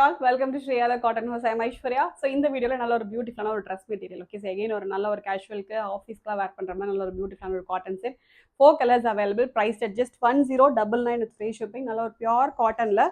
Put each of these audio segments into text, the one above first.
all, welcome to Shriyada Cotton House. I am Aishwarya. So இந்த வீடியோல நல்ல ஒரு பியூட்டிஃபுல்லான ஒரு ட்ரெஸ் மெட்டீரியல். ஓகே, அகைன் ஒரு நல்ல ஒரு கேஷுவலுக்கு ஆஃபீஸ்க்குலாம் வேர் பண்ற மாதிரி நல்ல ஒரு பியூட்டிஃபுல்லான ஒரு cotton set. 4 colours available. Price at just 1099 with free shipping. நல்ல ஒரு பியூர் காட்டன்ல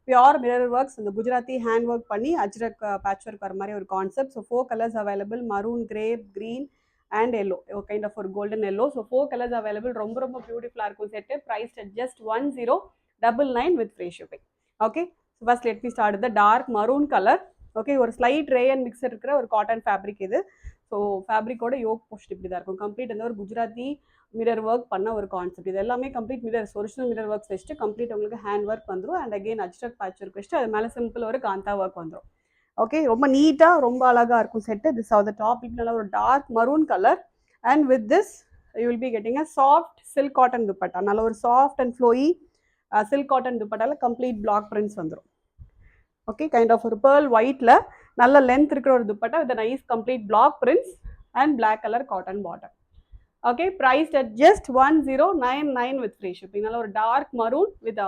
பியூர் மிரர் ஒர்க்ஸ், இந்த குஜராத்தி ஹேண்ட் ஒர்க் பண்ணி அஜ்ரக் பேட்ச் ஒர்க் வர மாதிரி ஒரு concept. So 4 colours available. Maroon, grape, green and yellow, kind of ஒரு golden yellow. So 4 colours available. ரொம்ப ரொம்ப பியூட்டிஃபுல்லாக இருக்கும் set. Price at just 1099 with free shipping. Okay, so first let me start with the dark maroon color. Okay, ஒரு slight rayon mix இருக்கிற ஒரு cotton fabric இது. So ஃபேப்ரிக்கோட yoke post இப்படி தான் இருக்கும். கம்ப்ளீட் இந்த ஒரு குஜராத்தி மிரர் ஒர்க் பண்ண ஒரு கான்செப்ட். இது எல்லாமே complete mirrors, original mirror works வச்சுட்டு கம்ப்ளீட் உங்களுக்கு ஹேண்ட் ஒர்க் வந்துடும். And again Ajrakh patch work வச்சுட்டு அது மேலே சிம்பிள் ஒரு காந்தா ஒர்க் வந்துடும். ஓகே, ரொம்ப நீட்டாக ரொம்ப அழகாக இருக்கும் set. This are the top. இப்போ நல்ல ஒரு dark maroon colour and with this you will be getting a soft silk cotton dupatta. நல்ல ஒரு soft and flowy silk cotton துப்பட்டால கம்ப்ளீட் பிளாக் பிரிண்ட்ஸ் வந்துடும். ஓகே, கைண்ட் ஆஃப் ஒரு பேர்ல் ஒயிட்ல நல்ல லென்த் இருக்கிற ஒரு dupatta with nice complete black prints and black colour cotton bottom. Okay, priced at just 1099 with free shipping. நல்ல ஒரு dark maroon with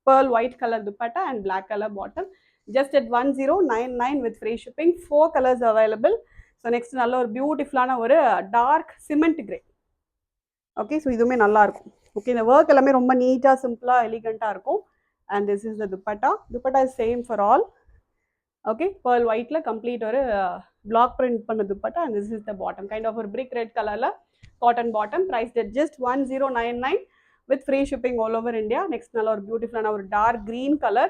pearl white colour dupatta and black colour bottom. just at 1099 with free shipping. 4 colours available. So next நல்ல ஒரு பியூட்டிஃபுல்லான ஒரு dark cement grey. Okay, so இதுவுமே நல்லா இருக்கும். Okay, இந்த ஒர்க் எல்லாமே ரொம்ப நீட்டாக சிம்பிளாக எலிகண்ட்டாக இருக்கும். and this is the dupatta. Dupatta is same for all. Okay, pearl white la complete or block print panna dupatta, and this is the bottom, kind of a brick red color la cotton bottom. Priced at just 1099 with free shipping all over India. Next nalla or beautiful and our dark green color.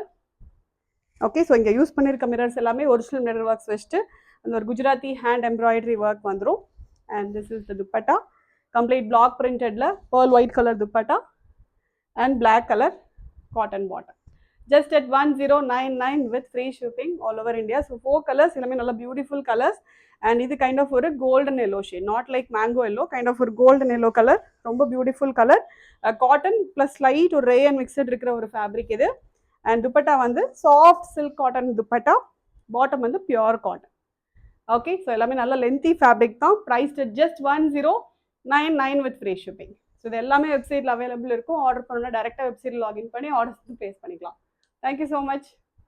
Okay, so inga use pannirka mirrors ellame original mirror works vechtu and or Gujarati hand embroidery work vandrum. And this is the dupatta, complete block printed la pearl white color dupatta and black color cotton bottom. Just at 1099 with free shipping all over India. So 4 colors, எல்லாமே நல்ல beautiful colors. And இது kind of ஒரு golden yellow shade, not like mango yellow, kind of ஒரு golden yellow color. ரொம்ப beautiful color. Cotton plus light ஒரு rayon mixed இருக்கிற ஒரு fabric இது. And dupatta வந்து soft silk cotton dupatta, bottom வந்து pure cotton. Okay, so எல்லாமே நல்ல lengthy fabric தான். Priced at just 1099 with free shipping. So இது எல்லாமே வெப்சைட்டில் அவைலபிள் இருக்கும். ஆர்டர் பண்ணணும்னா டேரெக்டாக வெப்சைட்டில் லாகின் பண்ணி ஆர்டர்ஸ் பேஸ் பண்ணிக்கலாம். Thank you so much.